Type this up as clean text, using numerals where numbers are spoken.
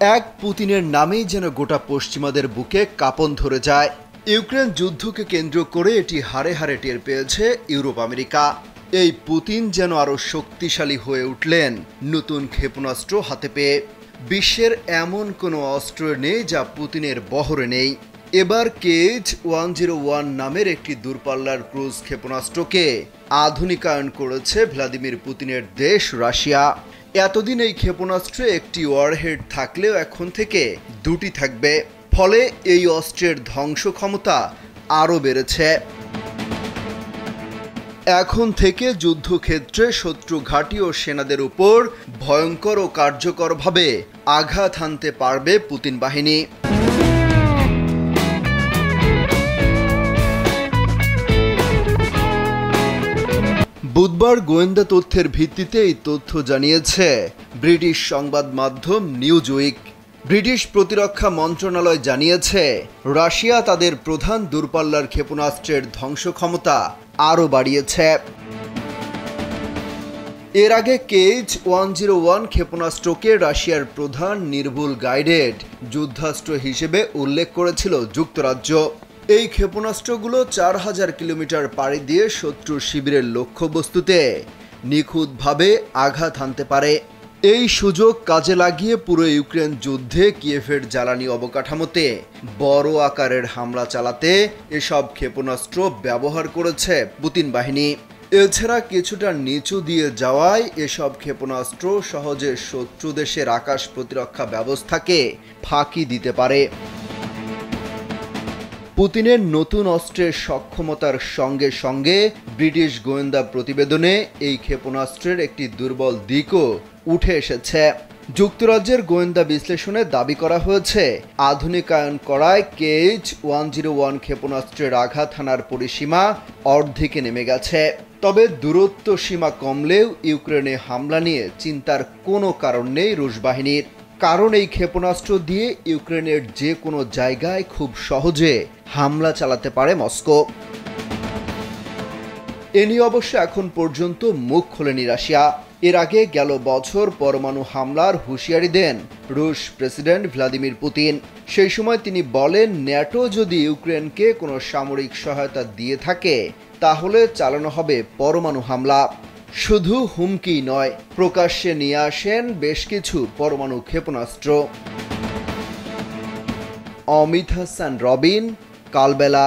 এক পুতিনের নামেই যেন গোটা পশ্চিমাদের বুকে কাঁপন ধরে যায়। ইউক্রেন যুদ্ধকে কেন্দ্র করে এটি হাড়ে হাড়ে টের পেয়েছে ইউরোপ আমেরিকা। এই পুতিন যেন আরও শক্তিশালী হয়ে উঠলেন নতুন ক্ষেপণাস্ত্র হাতে পেয়ে। বিশ্বের এমন কোনো অস্ত্র নেই যা পুতিনের বহরে নেই। এবার KH-101 নামের একটি দূরপাল্লার ক্রুজ ক্ষেপণাস্ত্রকে আধুনিকায়ন করেছে ভ্লাদিমির পুতিনের দেশ রাশিয়া। এতদিন এই ক্ষেপণাস্ত্রে একটি ওয়ারহেড থাকলেও এখন থেকে দুটি থাকবে, ফলে এই অস্ত্রের ধ্বংস ক্ষমতা আরও বেড়েছে। এখন থেকে যুদ্ধক্ষেত্রে শত্রু ঘাঁটি ও সেনাদের উপর ভয়ঙ্কর ও কার্যকরভাবে আঘাত হানতে পারবে পুতিন বাহিনী। বুধবার গোয়েন্দা তথ্যের ভিত্তিতে এই তথ্য জানিয়েছে ব্রিটিশ সংবাদ মাধ্যম নিউজউইক। ব্রিটিশ প্রতিরক্ষা মন্ত্রণালয় জানিয়েছে, রাশিয়া তাদের প্রধান দূরপাল্লার ক্ষেপণাস্ত্রের ধ্বংস ক্ষমতা আরও বাড়িয়েছে। এর আগে KH-101 ক্ষেপণাস্ত্রকে রাশিয়ার প্রধান নির্ভুল গাইডেড যুদ্ধাস্ত্র হিসেবে উল্লেখ করেছিল যুক্তরাজ্য। এই ক্ষেপণাস্ত্রগুলো 4000 কিলোমিটার পাড়ি দিয়ে শত্রুর শিবিরের লক্ষ্যবস্তুতে নিখুঁতভাবে আঘাত হানতে পারে। এই সুযোগ কাজে লাগিয়ে পুরো ইউক্রেন যুদ্ধে কিয়েভের জ্বালানি অবকাঠামোতে বড় আকারের হামলা চালাতে এসব ক্ষেপণাস্ত্র ব্যবহার করেছে পুতিন বাহিনী। এছাড়া কিছুটা নিচু দিয়ে যাওয়ায় এসব ক্ষেপণাস্ত্র সহজে শত্রু দেশের আকাশ প্রতিরক্ষা ব্যবস্থাকে ফাঁকি দিতে পারে। পুতিনের নতুন অস্ত্রের সক্ষমতার সঙ্গে সঙ্গে ব্রিটিশ গোয়েন্দা প্রতিবেদনে এই ক্ষেপণাস্ত্রের একটি দুর্বল দিকও উঠে এসেছে। যুক্তরাজ্যের গোয়েন্দা বিশ্লেষণে দাবি করা হয়েছে, আধুনিকায়ন করায় KH-101 ক্ষেপণাস্ত্রের আঘাত হানার পরিসীমা অর্ধেকে নেমে গেছে। তবে দূরত্ব সীমা কমলেও ইউক্রেনে হামলা নিয়ে চিন্তার কোনো কারণ নেই রুশ বাহিনীর। কারণ এই ক্ষেপণাস্ত্র দিয়ে ইউক্রেনের যে কোনো জায়গায় খুব সহজে হামলা চালাতে পারে মস্কো। এ নিয়ে অবশ্য এখন পর্যন্ত মুখ খোলেনি রাশিয়া। এর আগে গেল বছর পরমাণু হামলার হুঁশিয়ারি দেন রুশ প্রেসিডেন্ট ভ্লাদিমির পুতিন। সেই সময় তিনি বলেন, ন্যাটো যদি ইউক্রেনকে কোনো সামরিক সহায়তা দিয়ে থাকে তাহলে চালানো হবে পরমাণু হামলা। শুধু হুমকি নয়, প্রকাশ্যে নিয়ে আসেন বেশ কিছু পরমাণু ক্ষেপণাস্ত্র। অমিত হাসান রবিন, কালবেলা।